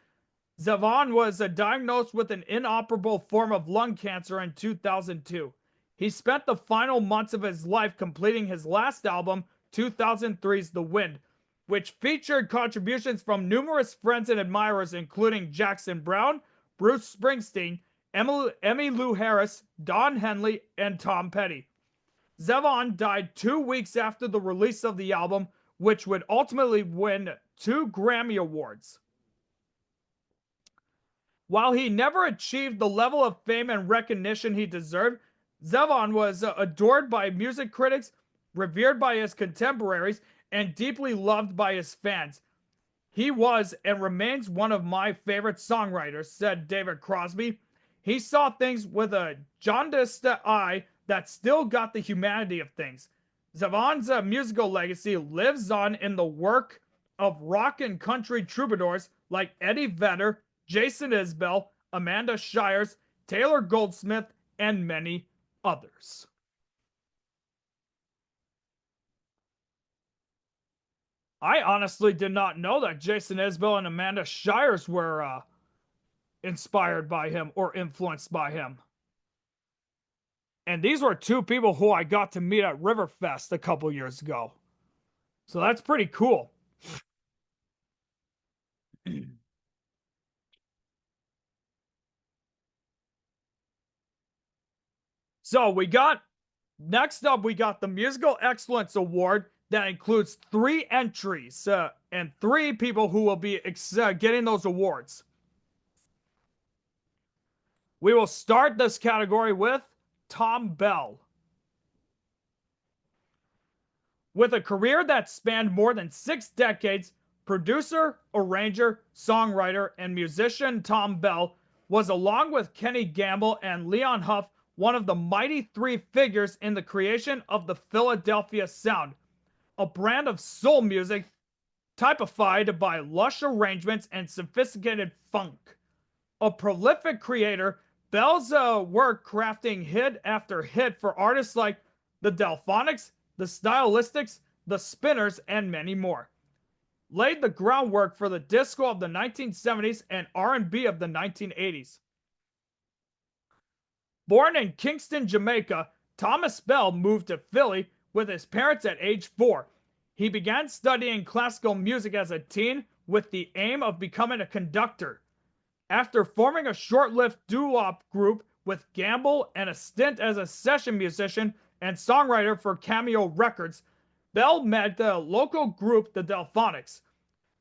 Zevon was diagnosed with an inoperable form of lung cancer in 2002. He spent the final months of his life completing his last album, 2003's The Wind, which featured contributions from numerous friends and admirers including Jackson Browne, Bruce Springsteen, Emmylou Harris, Don Henley, and Tom Petty. Zevon died 2 weeks after the release of the album, which would ultimately win 2 Grammy Awards. While he never achieved the level of fame and recognition he deserved, Zevon was adored by music critics, revered by his contemporaries, and deeply loved by his fans. He was and remains one of my favorite songwriters, said David Crosby. He saw things with a jaundiced eye that still got the humanity of things. Zevon's musical legacy lives on in the work of rock and country troubadours like Eddie Vedder, Jason Isbell, Amanda Shires, Taylor Goldsmith, and many others. I honestly did not know that Jason Isbell and Amanda Shires were inspired by him or influenced by him. And these were 2 people who I got to meet at Riverfest a couple years ago. So that's pretty cool. So next up we got the Musical Excellence Award that includes 3 entries and 3 people who will be getting those awards. We will start this category with Thom Bell. With a career that spanned more than 6 decades, producer, arranger, songwriter, and musician Thom Bell was, along with Kenny Gamble and Leon Huff, one of the mighty 3 figures in the creation of the Philadelphia sound, a brand of soul music typified by lush arrangements and sophisticated funk. A prolific creator, Bell's work crafting hit after hit for artists like the Delphonics, the Stylistics, the Spinners, and many more, laid the groundwork for the disco of the 1970s and R&B of the 1980s. Born in Kingston, Jamaica, Thomas Bell moved to Philly with his parents at age 4. He began studying classical music as a teen with the aim of becoming a conductor. After forming a short-lived doo-wop group with Gamble and a stint as a session musician and songwriter for Camel Records, Bell met the local group the Delphonics.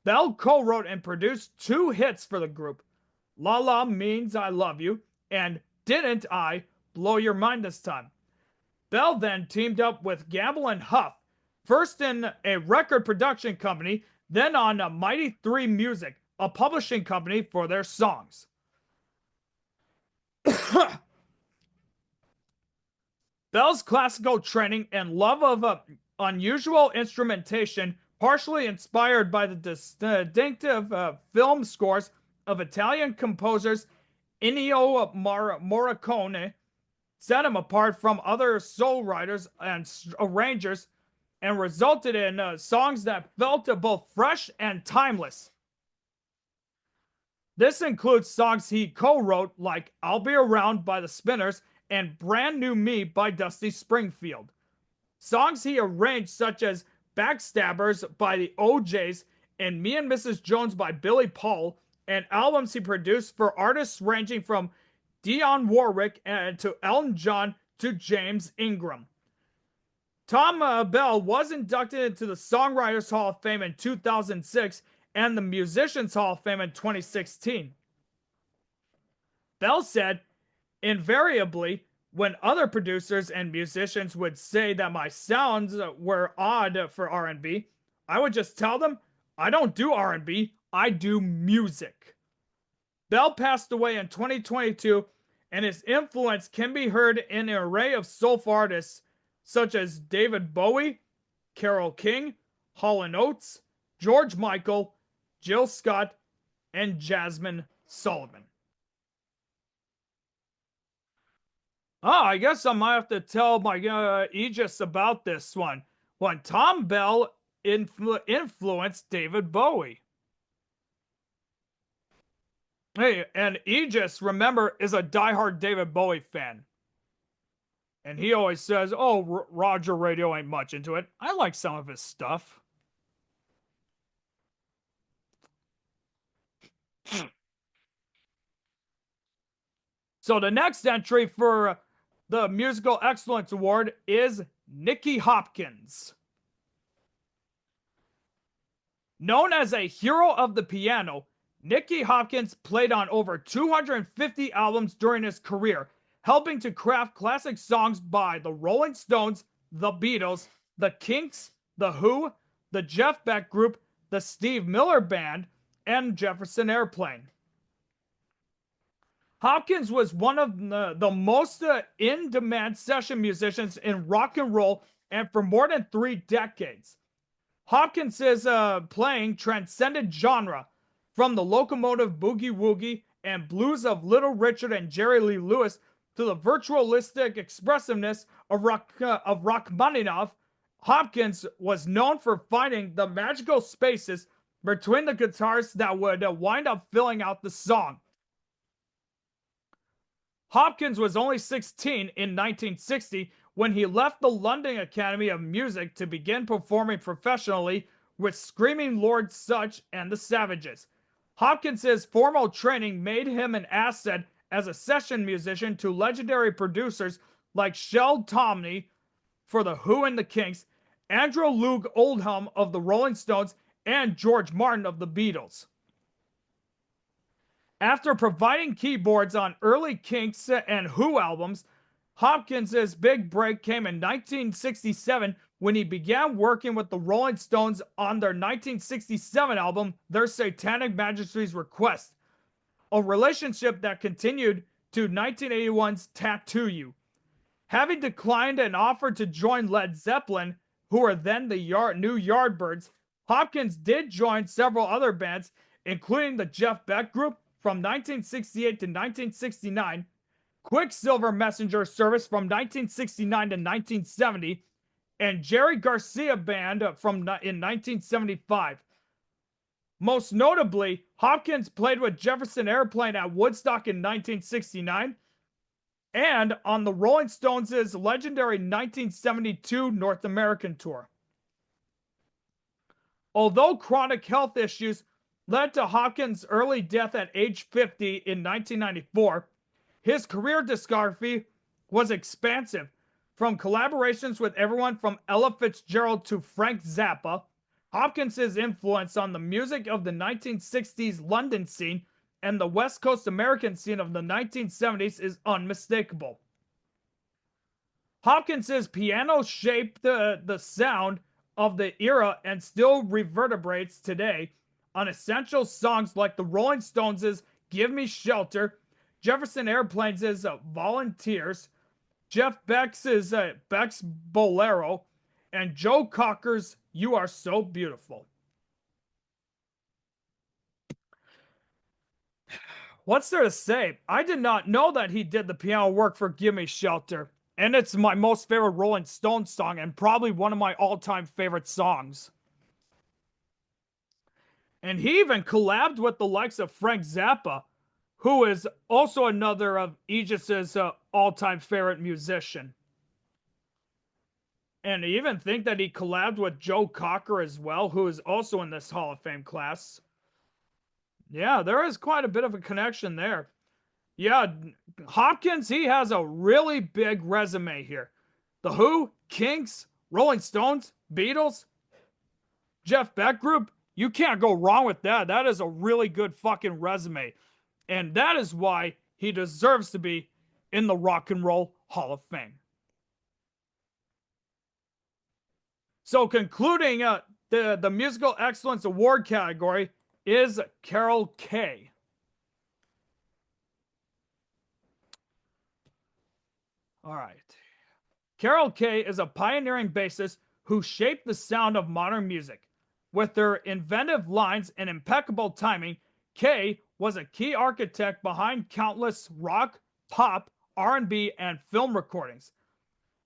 Bell co-wrote and produced 2 hits for the group, La La Means I Love You and Didn't I Blow Your Mind This Time. Bell then teamed up with Gamble and Huff, first in a record production company, then on Mighty 3 Music, a publishing company for their songs. Bell's classical training and love of unusual instrumentation, partially inspired by the distinctive film scores of Italian composers Ennio Morricone, set him apart from other soul writers and arrangers and resulted in songs that felt both fresh and timeless. This includes songs he co-wrote like I'll Be Around by the Spinners and Brand New Me by Dusty Springfield. Songs he arranged such as Backstabbers by the OJs and Me and Mrs. Jones by Billy Paul, and albums he produced for artists ranging from Dionne Warwick to Elton John to James Ingram. Thom Bell was inducted into the Songwriters Hall of Fame in 2006 and the Musicians Hall of Fame in 2016. Bell said, invariably, when other producers and musicians would say that my sounds were odd for R&B, I would just tell them, I don't do R&B, I do music. Bell passed away in 2022, and his influence can be heard in an array of soul artists such as David Bowie, Carole King, Hall & Oates, George Michael, Jill Scott, and Jasmine Sullivan. I guess I might have to tell my Aegis about this one. When Thom Bell influenced David Bowie. Hey, and Aegis, remember, is a diehard David Bowie fan. And he always says, oh, Roger Radio ain't much into it. I like some of his stuff. So the next entry for the Musical Excellence Award is Nicky Hopkins. Known as a hero of the piano, Nicky Hopkins played on over 250 albums during his career, helping to craft classic songs by the Rolling Stones, the Beatles, the Kinks, the Who, the Jeff Beck Group, the Steve Miller Band, and Jefferson Airplane. Hopkins was one of the most in-demand session musicians in rock and roll, and for more than 3 decades. Hopkins' playing transcended genre, from the locomotive boogie-woogie and blues of Little Richard and Jerry Lee Lewis to the virtualistic expressiveness of Rachmaninoff. Hopkins was known for finding the magical spaces between the guitars that would wind up filling out the song. Hopkins was only 16 in 1960 when he left the London Academy of Music to begin performing professionally with Screaming Lord Sutch and the Savages. Hopkins' formal training made him an asset as a session musician to legendary producers like Shel Talmy for The Who and the Kinks, Andrew Loog Oldham of the Rolling Stones, and George Martin of the Beatles. After providing keyboards on early Kinks and Who albums, Hopkins' big break came in 1967 when he began working with the Rolling Stones on their 1967 album, Their Satanic Majesty's Request, a relationship that continued to 1981's Tattoo You. Having declined an offer to join Led Zeppelin, who were then the new Yardbirds, Hopkins did join several other bands, including the Jeff Beck Group from 1968 to 1969, Quicksilver Messenger Service from 1969 to 1970, and Jerry Garcia Band in 1975. Most notably, Hopkins played with Jefferson Airplane at Woodstock in 1969 and on the Rolling Stones' legendary 1972 North American tour. Although chronic health issues led to Hopkins' early death at age 50 in 1994, his career discography was expansive, from collaborations with everyone from Ella Fitzgerald to Frank Zappa. Hopkins' influence on the music of the 1960s London scene and the West Coast American scene of the 1970s is unmistakable. Hopkins' piano shaped the sound of the era and still reverberates today on essential songs like the Rolling Stones' Give Me Shelter, Jefferson Airplane's Volunteers, Jeff Beck's is Beck's Bolero, and Joe Cocker's You Are So Beautiful. What's there to say? I did not know that he did the piano work for Gimme Shelter, and it's my most favorite Rolling Stones song and probably one of my all-time favorite songs. And he even collabed with the likes of Frank Zappa, who is also another of Aegis's all-time favorite musician. And I even think that he collabed with Joe Cocker as well, who is also in this Hall of Fame class. Yeah, there is quite a bit of a connection there. Yeah, Hopkins, he has a really big resume here. The Who, Kinks, Rolling Stones, Beatles, Jeff Beck Group, you can't go wrong with that. That is a really good fucking resume. And that is why he deserves to be in the Rock and Roll Hall of Fame. So concluding the Musical Excellence Award category is Carol Kaye. All right. Carol Kaye is a pioneering bassist who shaped the sound of modern music. With her inventive lines and impeccable timing, Kaye was a key architect behind countless rock, pop, R&B, and film recordings.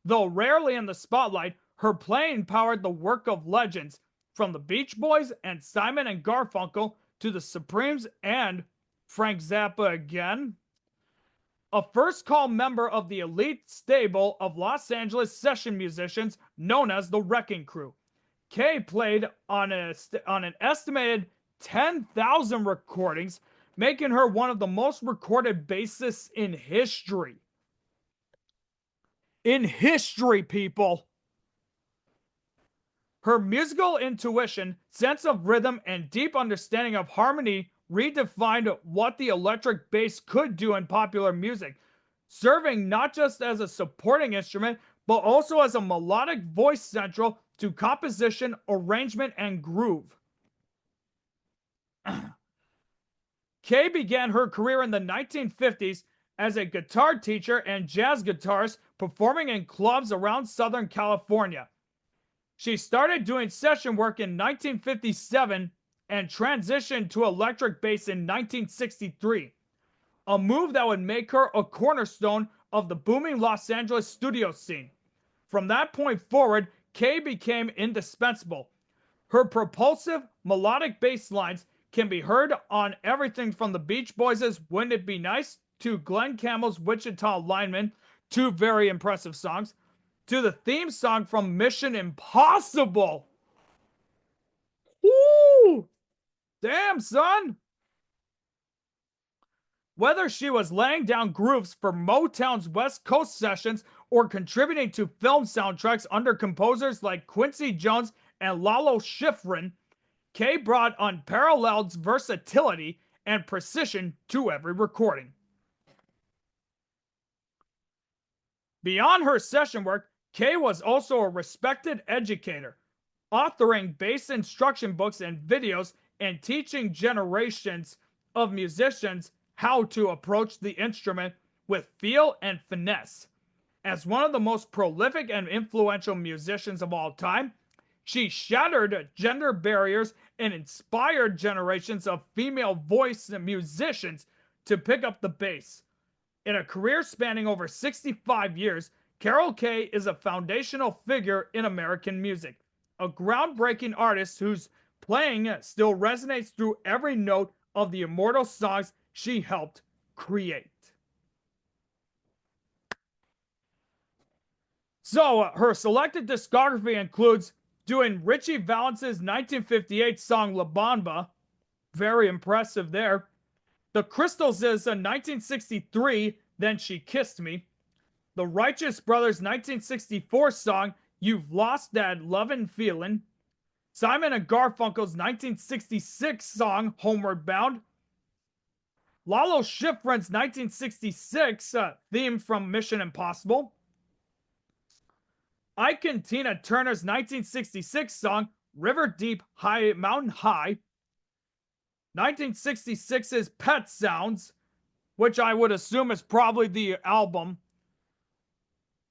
Though rarely in the spotlight, her playing powered the work of legends from the Beach Boys and Simon and Garfunkel to the Supremes and Frank Zappa again. A first-call member of the elite stable of Los Angeles session musicians known as the Wrecking Crew. Kaye played on an estimated 10,000 recordings, making her one of the most recorded bassists in history. In history, people! Her musical intuition, sense of rhythm, and deep understanding of harmony redefined what the electric bass could do in popular music, serving not just as a supporting instrument, but also as a melodic voice central to composition, arrangement, and groove. Kaye began her career in the 1950s as a guitar teacher and jazz guitarist performing in clubs around Southern California. She started doing session work in 1957 and transitioned to electric bass in 1963, a move that would make her a cornerstone of the booming Los Angeles studio scene. From that point forward, Kaye became indispensable. Her propulsive, melodic bass lines can be heard on everything from the Beach Boys' Wouldn't It Be Nice to Glenn Campbell's Wichita Lineman, two very impressive songs, to the theme song from Mission Impossible. Woo! Damn, son! Whether she was laying down grooves for Motown's West Coast sessions or contributing to film soundtracks under composers like Quincy Jones and Lalo Schifrin, Kaye brought unparalleled versatility and precision to every recording. Beyond her session work, Kaye was also a respected educator, authoring bass instruction books and videos and teaching generations of musicians how to approach the instrument with feel and finesse. As one of the most prolific and influential musicians of all time, she shattered gender barriers and inspired generations of female voice musicians to pick up the bass. In a career spanning over 65 years, Carol Kaye is a foundational figure in American music, a groundbreaking artist whose playing still resonates through every note of the immortal songs she helped create. So, her selected discography includes doing Richie Valence's 1958 song La Bamba, very impressive there. The Crystals' 1963 Then She Kissed Me. The Righteous Brothers' 1964 song You've Lost That Lovin' Feelin'. Simon and Garfunkel's 1966 song Homeward Bound. Lalo Schifrin's 1966 theme from Mission Impossible. Ike and Tina Turner's 1966 song River Deep High Mountain High. 1966's Pet Sounds, which I would assume is probably the album.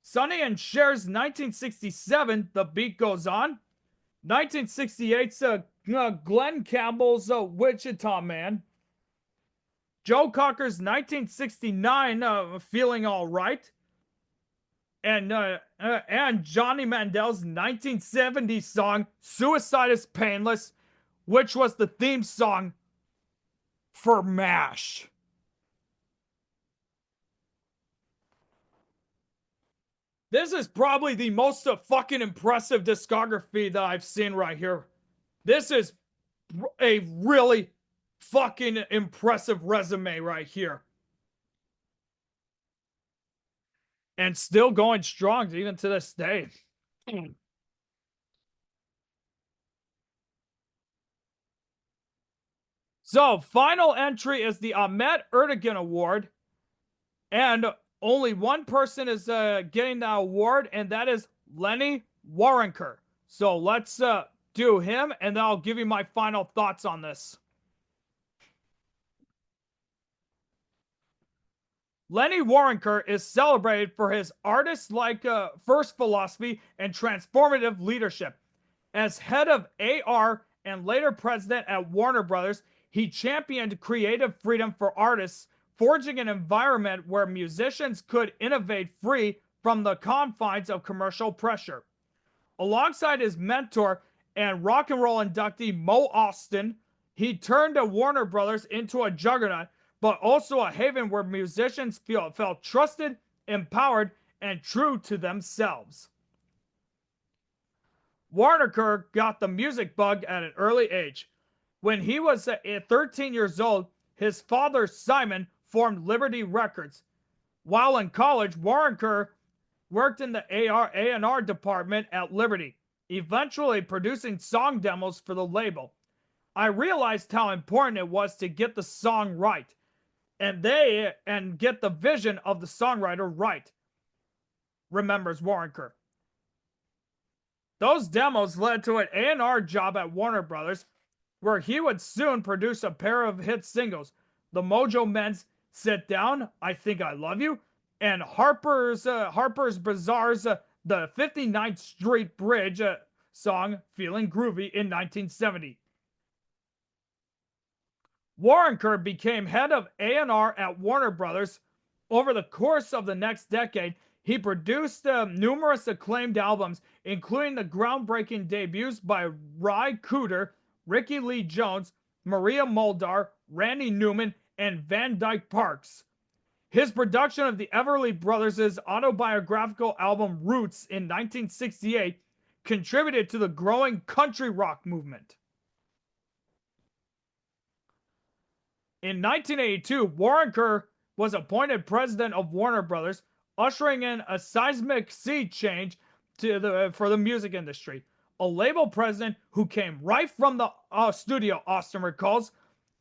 Sonny and Cher's 1967, The Beat Goes On. 1968's Glenn Campbell's Wichita Man. Joe Cocker's 1969 Feeling All Right. And Johnny Mandel's 1970 song Suicide is Painless, which was the theme song for MASH. This is probably the most fucking impressive discography that I've seen right here. This is a really fucking impressive resume right here. And still going strong even to this day. So, final entry is the Ahmet Ertegun Award. And only one person is getting that award, and that is Lenny Waronker. So let's do him, and then I'll give you my final thoughts on this. Lenny Waronker is celebrated for his artist-like first philosophy and transformative leadership. As head of AR and later president at Warner Brothers, he championed creative freedom for artists, forging an environment where musicians could innovate free from the confines of commercial pressure. Alongside his mentor and rock and roll inductee Mo Ostin, he turned Warner Brothers into a juggernaut, but also a haven where musicians felt trusted, empowered, and true to themselves. Waronker got the music bug at an early age. When he was 13 years old, his father Simon formed Levity Records. While in college, Waronker worked in the A&R department at Levity, eventually producing song demos for the label. I realized how important it was to get the song right, and get the vision of the songwriter right, remembers Waronker. Those demos led to an A&R job at Warner Brothers, where he would soon produce a pair of hit singles, the Mojo Men's Sit Down, I Think I Love You, and Harper's Bazaar's The 59th Street Bridge song, Feeling Groovy, in 1970. Waronker became head of A&R at Warner Brothers. Over the course of the next decade, he produced numerous acclaimed albums, including the groundbreaking debuts by Ry Cooder, Ricky Lee Jones, Maria Muldaur, Randy Newman, and Van Dyke Parks. His production of the Everly Brothers' autobiographical album Roots in 1968 contributed to the growing country rock movement. In 1982, Waronker was appointed president of Warner Brothers, ushering in a seismic sea change for the music industry. A label president who came right from the studio, Austin recalls.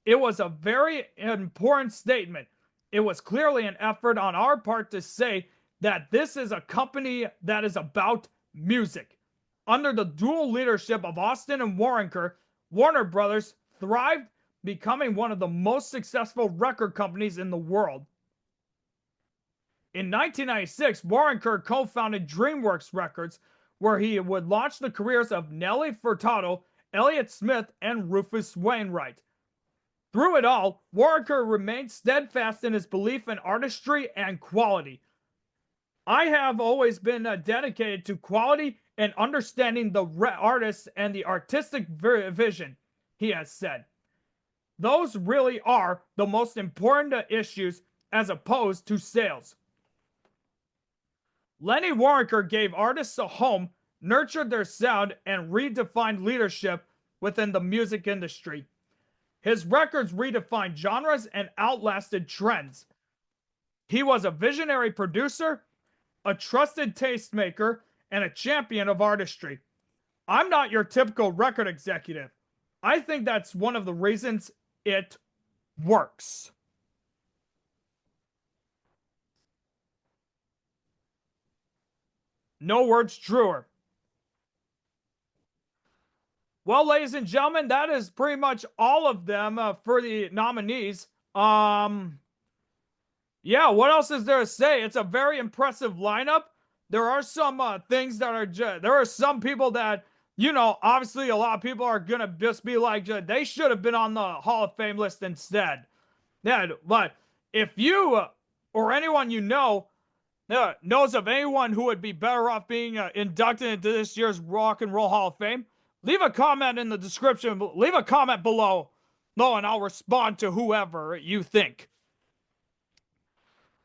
It was a very important statement. It was clearly an effort on our part to say that this is a company that is about music. Under the dual leadership of Austin and Waronker, Warner Brothers thrived, becoming one of the most successful record companies in the world. In 1996, Waronker co-founded DreamWorks Records, where he would launch the careers of Nelly Furtado, Elliott Smith, and Rufus Wainwright. Through it all, Waronker remained steadfast in his belief in artistry and quality. I have always been dedicated to quality and understanding the artist and the artistic vision, he has said. Those really are the most important issues as opposed to sales. Lenny Waronker gave artists a home, nurtured their sound, and redefined leadership within the music industry. His records redefined genres and outlasted trends. He was a visionary producer, a trusted tastemaker, and a champion of artistry. I'm not your typical record executive. I think that's one of the reasons it works. No words truer. Well, ladies and gentlemen, that is pretty much all of them for the nominees. Yeah, what else is there to say? It's a very impressive lineup. there are some things that are there are some people that, obviously a lot of people are going to just be like, they should have been on the Hall of Fame list instead. Yeah, but if you or anyone knows of anyone who would be better off being inducted into this year's Rock and Roll Hall of Fame, leave a comment in the description. Leave a comment below. No, and I'll respond to whoever you think.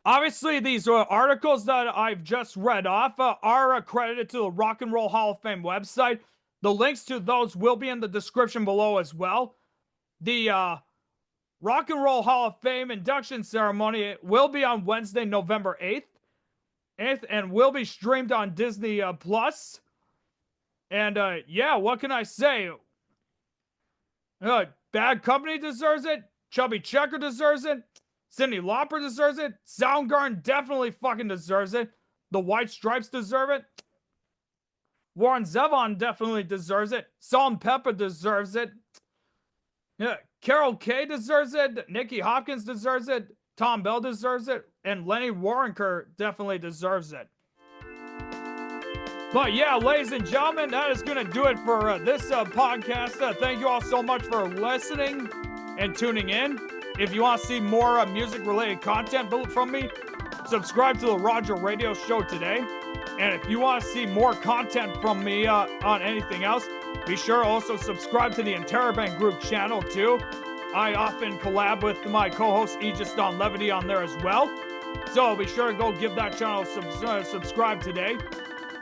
Obviously, these articles that I've just read off are accredited to the Rock and Roll Hall of Fame website. The links to those will be in the description below as well. The Rock and Roll Hall of Fame induction ceremony will be on Wednesday, November 8th, and will be streamed on Disney Plus. And yeah, what can I say? Bad Company deserves it. Chubby Checker deserves it. Cyndi Lauper deserves it. Soundgarden definitely fucking deserves it. The White Stripes deserve it. Warren Zevon definitely deserves it. Salt-N-Pepa deserves it. Yeah, Kaye deserves it. Nicky Hopkins deserves it. Thom Bell deserves it. And Lenny Waronker definitely deserves it. But yeah, ladies and gentlemen, that is going to do it for this podcast. Thank you all so much for listening and tuning in. If you want to see more music-related content from me, subscribe to the Roger Radio Show today. And if you want to see more content from me on anything else, be sure to also subscribe to the Intermission Group channel too. I often collab with my co-host Aegis on Levity on there as well. So be sure to go give that channel subscribe today.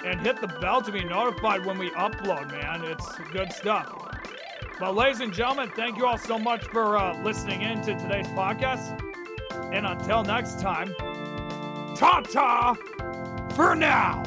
And hit the bell to be notified when we upload, man. It's good stuff. But ladies and gentlemen, thank you all so much for listening in to today's podcast. And until next time, ta-ta for now.